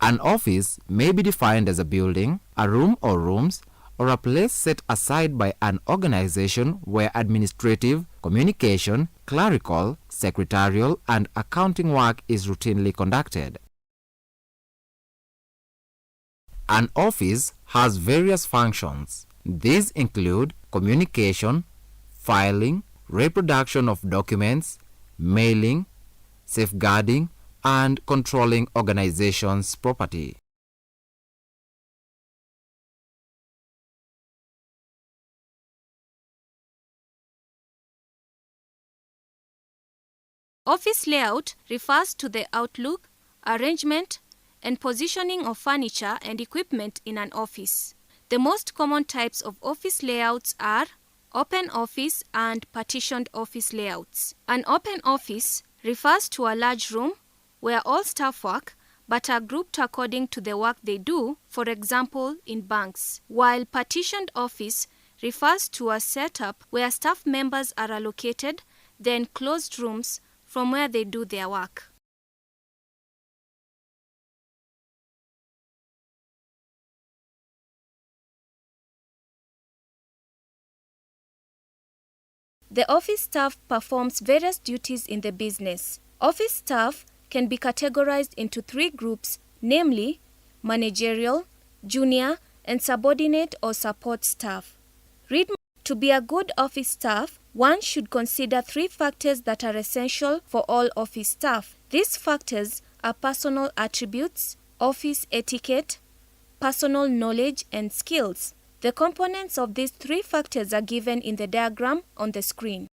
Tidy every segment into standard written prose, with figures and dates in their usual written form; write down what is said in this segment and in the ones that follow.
An office may be defined as a building, a room or rooms, or a place set aside by an organization where administrative, communication, clerical, secretarial, and accounting work is routinely conducted. An office has various functions. These include communication, filing, reproduction of documents, mailing, safeguarding, and controlling organizations' property. Office layout refers to the outlook, arrangement, and positioning of furniture and equipment in an office. The most common types of office layouts are open office and partitioned office layouts. An open office refers to a large room where all staff work but are grouped according to the work they do, for example, in banks, while partitioned office refers to a setup where staff members are allocated the enclosed rooms from where they do their work. The office staff performs various duties in the business. Office staff can be categorized into three groups, namely managerial, junior, and subordinate or support staff. Read more. To be a good office staff, one should consider three factors that are essential for all office staff. These factors are personal attributes, office etiquette, personal knowledge, and skills. The components of these three factors are given in the diagram on the screen.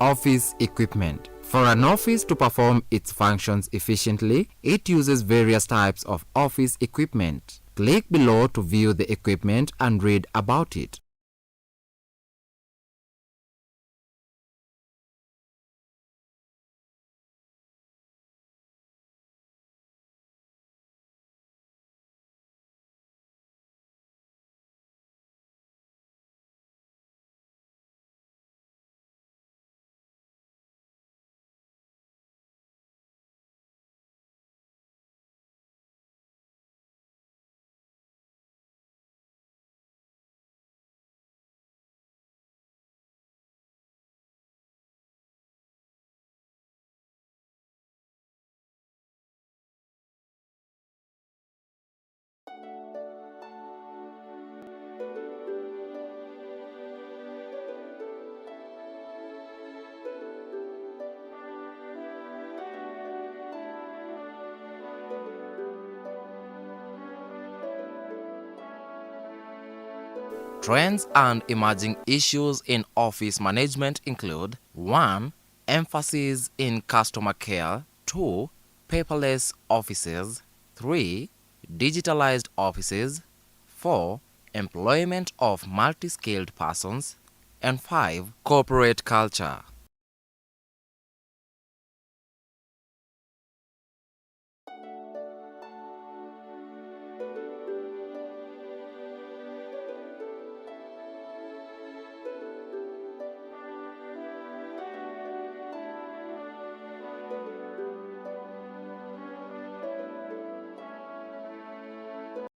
Office equipment. For an office to perform its functions efficiently, it uses various types of office equipment. Click below to view the equipment and read about it. Trends and emerging issues in office management include 1. Emphasis in customer care, 2. Paperless offices, 3. Digitalized offices, 4. Employment of multi-skilled persons, and 5. Corporate culture.